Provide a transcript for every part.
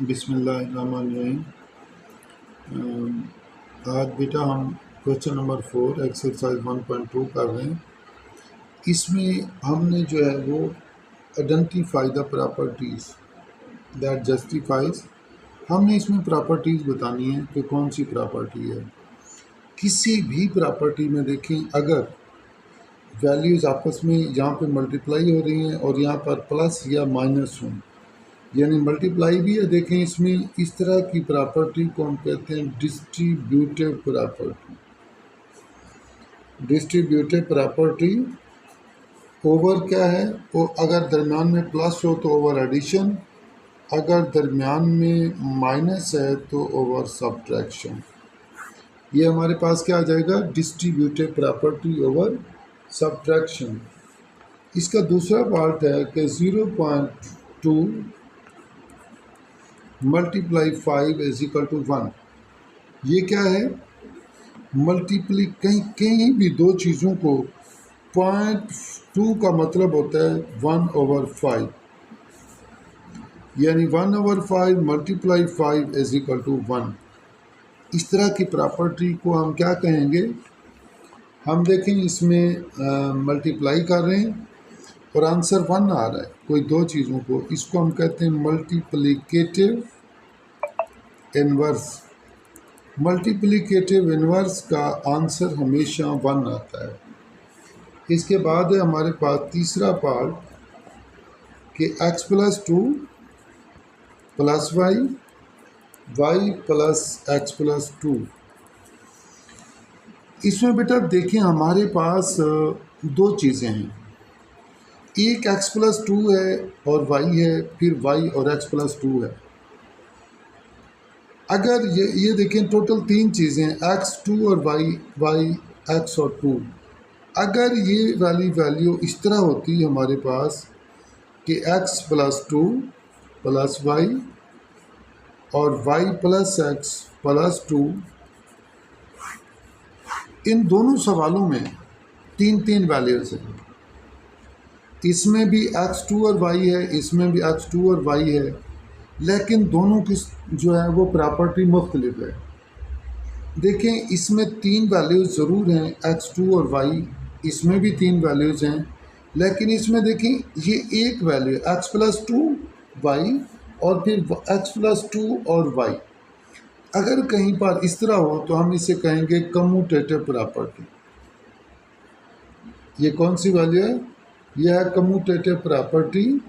बिस्मिल्लाहिर्रहमानिर्रहीम। आज बेटा हम क्वेश्चन नंबर 4 एक्सरसाइज 1.2 कर रहे हैं। इसमें हमने जो है वो identify the properties that justifies, हमने इसमें प्रॉपर्टीज़ बतानी है कि कौन सी प्रॉपर्टी है। किसी भी प्रॉपर्टी में देखें, अगर वैल्यूज़ आपस में यहाँ पे मल्टीप्लाई हो रही हैं और यहाँ पर प्लस या माइनस हों, यानी मल्टीप्लाई भी है, देखें इसमें इस तरह की प्रॉपर्टी को हम कहते हैं distributive property. Distributive property over क्या है, वो अगर दरमियान में प्लस हो तो ओवर एडिशन, अगर दरमियान में माइनस है तो ओवर सब्ट्रैक्शन। ये हमारे पास क्या आ जाएगा, डिस्ट्रीब्यूटिव प्रॉपर्टी ओवर सब्ट्रैक्शन। इसका दूसरा पार्ट है कि 0.2 मल्टीप्लाई 5 इज इक्वल टू 1। ये क्या है, मल्टीप्ली कहीं भी दो चीज़ों को 0.2 का मतलब होता है 1/5, यानी 1/5 मल्टीप्लाई 5 इज इक्वल टू 1। इस तरह की प्रॉपर्टी को हम क्या कहेंगे, हम देखें इसमें मल्टीप्लाई कर रहे हैं और आंसर 1 आ रहा है कोई दो चीज़ों को, इसको हम कहते हैं मल्टीप्लिकेटिव इन्वर्स। मल्टीप्लिकेटिव इन्वर्स का आंसर हमेशा 1 आता है। इसके बाद है हमारे पास तीसरा पार्ट कि x+2 plus Y, Y plus x+2। इसमें बेटा देखें हमारे पास दो चीज़ें हैं, एक x+2 है और y है, फिर y और x+2 है। अगर ये देखें टोटल तीन चीज़ें x, 2 और y, x और 2। अगर ये वाली वैल्यू इस तरह होती हमारे पास कि x+2 प्लस y और y प्लस x प्लस 2, इन दोनों सवालों में तीन तीन वैल्यूज़ हैं। इसमें भी x2 और y है, इसमें भी x2 और y है, लेकिन दोनों की जो है वो प्रॉपर्टी मुख्तलिफ है। देखें इसमें तीन वैल्यूज़ ज़रूर हैं, x2 और y, इसमें भी तीन वैल्यूज़ हैं, लेकिन इसमें देखें ये एक वैल्यू x+2 y और फिर x+2 और y। अगर कहीं पर इस तरह हो तो हम इसे कहेंगे कम्यूटेटिव प्रॉपर्टी। ये कौन सी वैल्यू है, यह है commutative property.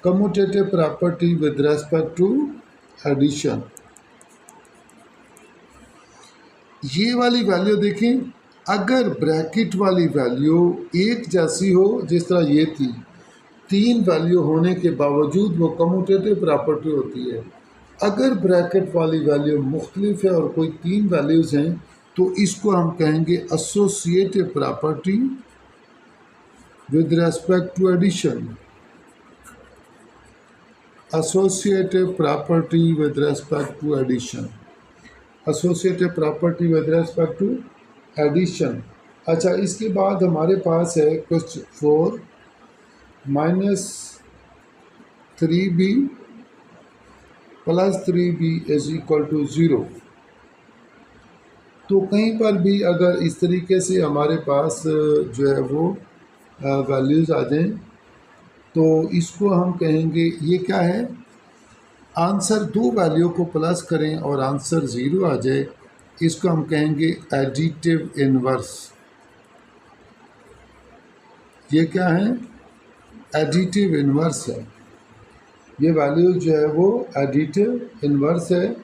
Commutative property with respect to addition. ये वाली वैल्यू देखें, अगर ब्रैकेट वाली वैल्यू एक जैसी हो, जिस तरह ये थी, तीन वैल्यू होने के बावजूद वो कम्यूटेटिव प्रॉपर्टी होती है। अगर ब्रैकेट वाली वैल्यू मुख्तलिफ है और कोई तीन वैल्यूज़ हैं तो इसको हम कहेंगे associative property with respect to addition. Associative property with respect to addition. Associative property with respect to addition. अच्छा, इसके बाद हमारे पास है question 4 -3b plus 3b is equal to 0। तो कहीं पर भी अगर इस तरीके से हमारे पास जो है वो वैल्यूज़ आ जाएं तो इसको हम कहेंगे, ये क्या है, आंसर दो वैल्यू को प्लस करें और आंसर 0 आ जाए, इसको हम कहेंगे एडिटिव इन्वर्स। ये क्या है, एडिटिव इन्वर्स है। ये वैल्यू जो है वो एडिटिव इन्वर्स है।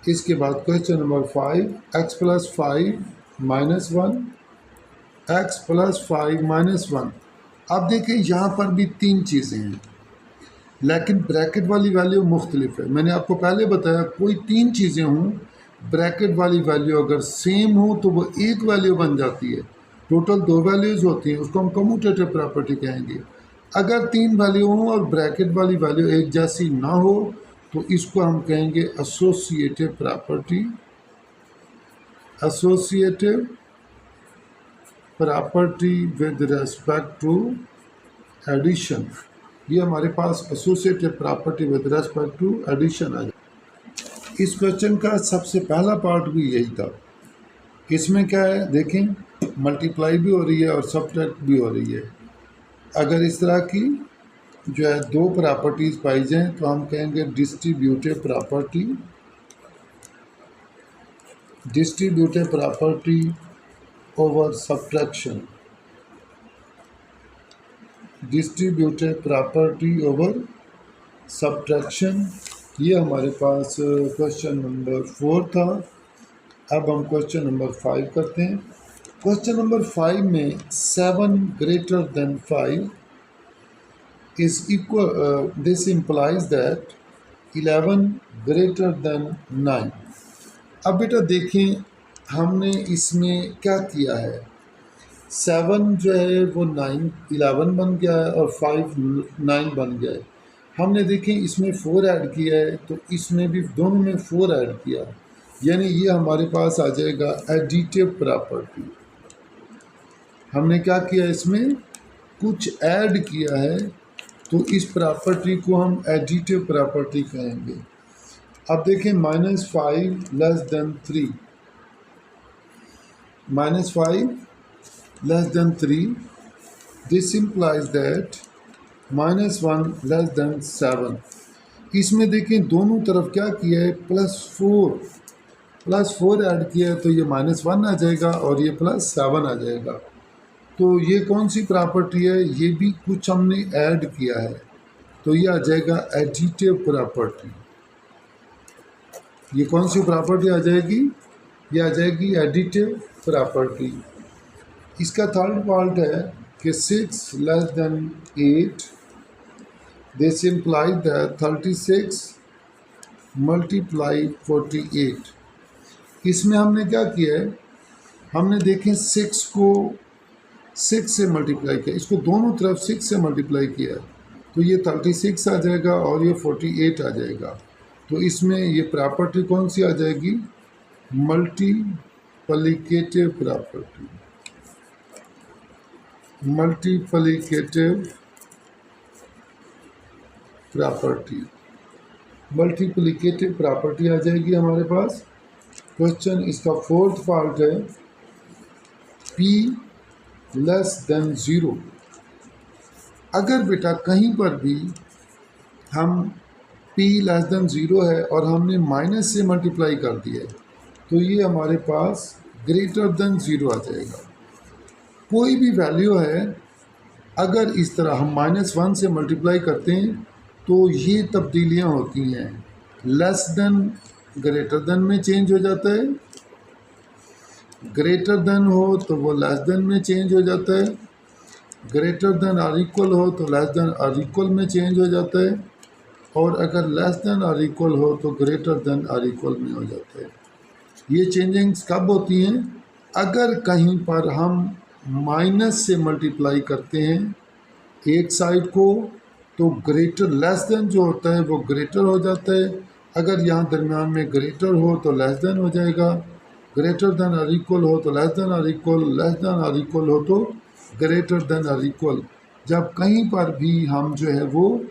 इसके बाद क्वेश्चन नंबर 5 x+5 -1, x+5 -1। अब देखिए यहाँ पर भी तीन चीज़ें हैं, लेकिन ब्रैकेट वाली वैल्यू मुख्तलिफ है। मैंने आपको पहले बताया कोई तीन चीज़ें हों, ब्रैकेट वाली वैल्यू अगर सेम हो तो वो एक वैल्यू बन जाती है। टोटल दो वैल्यूज़ होती हैं, उसको हम कम्यूटेटिव प्रॉपर्टी कहेंगे। अगर तीन वैल्यू हों और ब्रैकेट वाली वैल्यू एक जैसी ना हो तो इसको हम कहेंगे associative property. Associative property with respect to addition. ये हमारे पास associated property with respect to addition आ जाए। इस क्वेश्चन का सबसे पहला पार्ट भी यही था। इसमें क्या है देखें, मल्टीप्लाई भी हो रही है और सब्ट्रैक्ट भी हो रही है। अगर इस तरह की जो है दो प्रॉपर्टीज़ पाई जाएं तो हम कहेंगे distributive property, distributive property over subtraction, distributive property over subtraction. ये हमारे पास क्वेश्चन नंबर 4 था। अब हम क्वेश्चन नंबर 5 करते हैं। क्वेश्चन नंबर 5 में 7 greater than 5 is equal, this implies that 11 greater than 9। अब बेटा देखें हमने इसमें क्या किया है, 7 जो है वो 9 11 बन गया है और 5 9 बन गया है। हमने देखें इसमें 4 ऐड किया है तो इसमें भी दोनों में 4 ऐड किया, यानी ये हमारे पास आ जाएगा एडिटिव प्रॉपर्टी। हमने क्या किया, इसमें कुछ ऐड किया है तो इस प्रॉपर्टी को हम एडिटिव प्रॉपर्टी कहेंगे। अब देखें -5 less than 3, -5 less than 3, this implies that -1 less than 7। इसमें देखें दोनों तरफ क्या किया है, +4 ऐड किया है तो ये -1 आ जाएगा और ये +7 आ जाएगा। तो ये कौन सी प्रॉपर्टी है, ये भी कुछ हमने ऐड किया है तो ये आ जाएगा एडिटिव प्रॉपर्टी। ये कौन सी प्रॉपर्टी आ जाएगी, ये आ जाएगी एडिटिव प्रॉपर्टी। इसका थर्ड पार्ट है कि 6 less than 8, this imply that 36 multiply 48। इसमें हमने क्या किया है, हमने देखें 6 को 6 से मल्टीप्लाई किया, इसको दोनों तरफ 6 से मल्टीप्लाई किया तो ये 36 आ जाएगा और ये 48 आ जाएगा। तो इसमें ये प्रॉपर्टी कौन सी आ जाएगी, multiplicative property, multiplicative property, multiplicative property आ जाएगी हमारे पास। क्वेश्चन इसका फोर्थ पार्ट है p लेस देन 0। अगर बेटा कहीं पर भी हम p लेस देन 0 है और हमने माइनस से मल्टीप्लाई कर दिया है तो ये हमारे पास ग्रेटर देन 0 आ जाएगा। कोई भी वैल्यू है अगर इस तरह हम -1 से मल्टीप्लाई करते हैं तो ये तब्दीलियाँ होती हैं, लेस देन ग्रेटर देन में चेंज हो जाता है, ग्रेटर देन हो तो वो लेस देन में चेंज हो जाता है, ग्रेटर देन और इक्वल हो तो लेस देन और इक्वल में चेंज हो जाता है, और अगर लेस देन और इक्वल हो तो ग्रेटर देन और इक्वल में हो जाता है। ये चेंजिंग्स कब होती हैं, अगर कहीं पर हम माइनस से मल्टीप्लाई करते हैं एक साइड को तो ग्रेटर लेस देन जो होता है वो ग्रेटर हो जाता है, अगर यहाँ दरमियान में ग्रेटर हो तो लेस देन हो जाएगा, ग्रेटर देन और इक्वल हो तो लेस देन और इक्वल, लेस देन और इक्वल हो तो ग्रेटर देन और इक्वल। जब कहीं पर भी हम जो है वो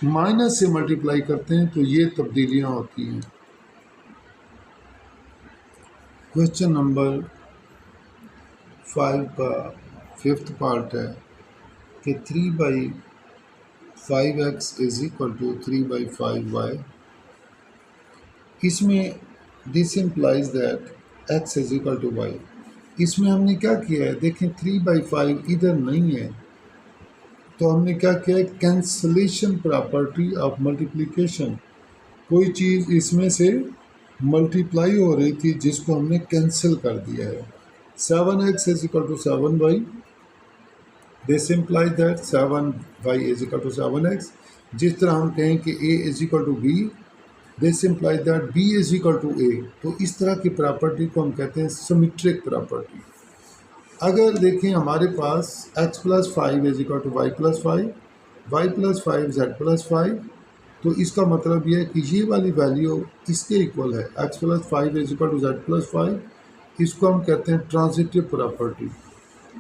माइनस से मल्टीप्लाई करते हैं तो ये तब्दीलियाँ होती हैं। क्वेश्चन नंबर 5 का 5th पार्ट है कि 3/5x is equal to 3/5y। इसमें this implies that x is equal to y। इसमें हमने क्या किया है, देखें 3/5 इधर नहीं है तो हमने क्या किया है, कैंसलेशन प्रॉपर्टी ऑफ मल्टीप्लिकेशन। कोई चीज़ इसमें से मल्टीप्लाई हो रही थी जिसको हमने कैंसिल कर दिया है। 7x is equal to 7y, this imply that 7y is equal to 7x। जिस तरह हम कहें कि a is equal to b, this imply that b is equal to a। तो इस तरह की प्रॉपर्टी को हम कहते हैं सिमेट्रिक प्रॉपर्टी। अगर देखें हमारे पास x + 5 is equal to y + 5, y + 5 z + 5, तो इसका मतलब यह है कि ये वाली वैल्यू इसके इक्वल है, x + 5 is equal to z + 5। इसको हम कहते हैं transitive property,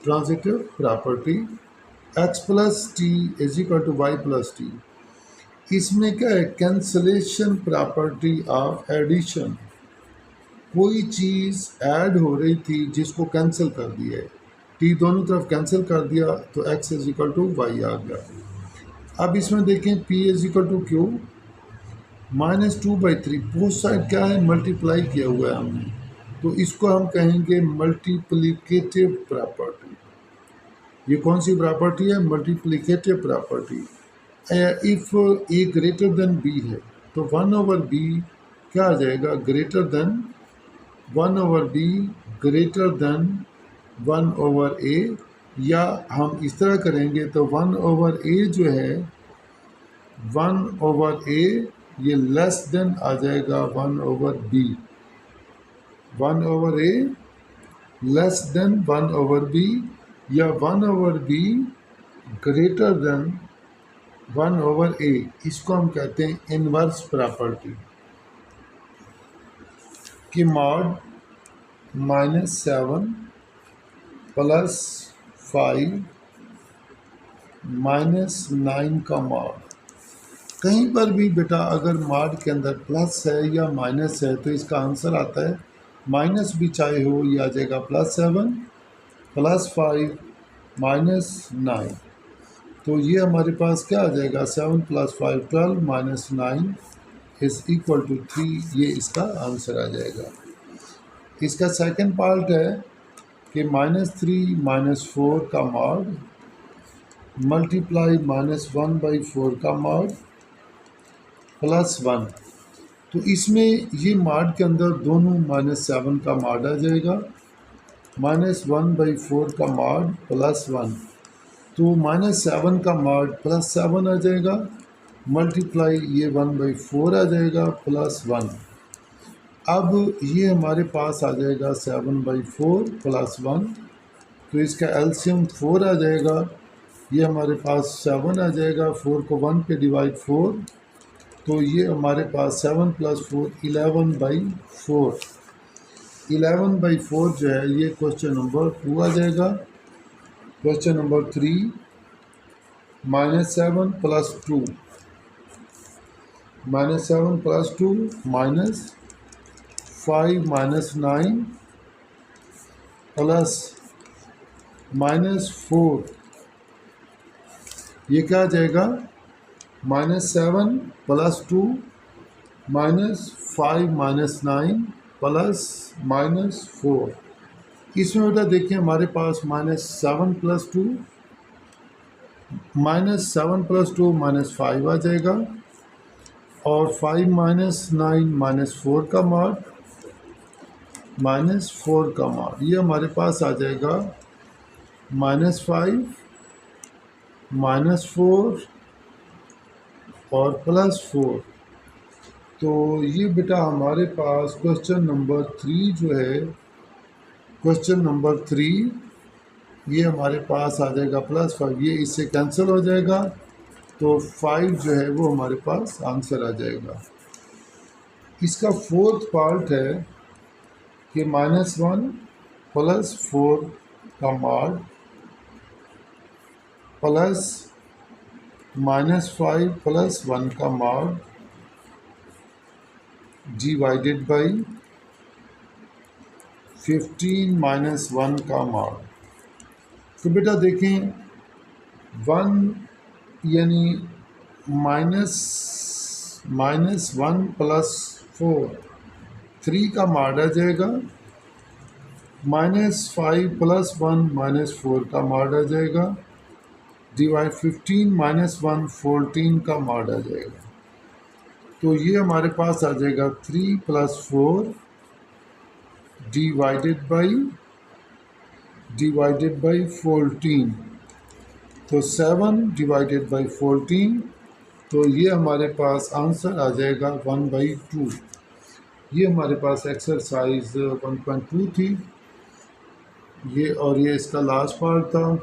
transitive property. X plus T is equal to Y plus T. इसमें क्या है, कैंसलेशन प्रॉपर्टी ऑफ एडिशन। कोई चीज़ ऐड हो रही थी जिसको कैंसिल कर दिया है, टी दोनों तरफ कैंसिल कर दिया तो X is equal to Y आ गया। अब इसमें देखें P is equal to Q -2/3, both side क्या है, मल्टीप्लाई किया हुआ है हमने, तो इसको हम कहेंगे मल्टीप्लिकेटिव प्रॉपर्टी। ये कौन सी प्रॉपर्टी है, multiplicative property. If A greater than B है तो 1/b क्या आ जाएगा, greater than 1/b greater than 1/a, या हम इस तरह करेंगे तो 1/a जो है 1/a ये लेस देन आ जाएगा 1/b, 1/a less than 1/b, या 1/b ग्रेटर देन 1/a। इसको हम कहते हैं इनवर्स प्रॉपर्टी कि मॉड -7 + 5 -9 का मॉड। कहीं पर भी बेटा अगर मॉड के अंदर प्लस है या माइनस है तो इसका आंसर आता है माइनस भी चाहे हो, ये आ जाएगा +7 + 5 -9। तो ये हमारे पास क्या आ जाएगा, 7 + 5 12 -9 इज इक्वल टू 3। ये इसका आंसर आ जाएगा। इसका सेकंड पार्ट है कि -3 - 4 का मॉड मल्टीप्लाई -1/4 का मॉड +1। तो इसमें ये मॉड के अंदर दोनों -7 का मॉड आ जाएगा, -1/4 का मॉड +1, तो -7 का मॉड +7 आ जाएगा, मल्टीप्लाई ये 1/4 आ जाएगा +1। अब ये हमारे पास आ जाएगा 7/4 +1, तो इसका एलसीएम 4 आ जाएगा। ये हमारे पास 7 आ जाएगा, 4 को 1 पे डिवाइड 4, तो ये हमारे पास 7 + 4 11/4। 11/4 जो है ये क्वेश्चन नंबर 2 आ जाएगा। क्वेश्चन नंबर 3 -7 + 2 -7 + 2 -5 -9 प्लस -4, ये क्या आ जाएगा, -7 + 2 -5 -9 प्लस -4। इसमें बेटा देखिए हमारे पास -7 + 2 -5 आ जाएगा, और 5 -9 -4 का मॉड -4 का मॉड, ये हमारे पास आ जाएगा -5 -4 और +4। तो ये बेटा हमारे पास क्वेश्चन नंबर 3 जो है, क्वेश्चन नंबर 3 ये हमारे पास आ जाएगा +5, ये इससे कैंसिल हो जाएगा, तो 5 जो है वो हमारे पास आंसर आ जाएगा। इसका फोर्थ पार्ट है कि -1 + 4 का मॉड प्लस -5 + 1 का मॉड डिवाइडेड बाई 15 - 1 का मॉड। तो बेटा देखें 1 यानी -1 + 4 3 का मॉड आ जाएगा, -5 + 1 -4 का मॉड आ जाएगा, डिवाइड 15 - 1 14 का मॉड आ जाएगा। तो ये हमारे पास आ जाएगा 3 + 4 डिवाइडेड बाई 14, तो 7 डिवाइडेड बाई 14, तो ये हमारे पास आंसर आ जाएगा 1/2। ये हमारे पास एक्सरसाइज 1.2 थी ये, और ये इसका लास्ट पार्ट था।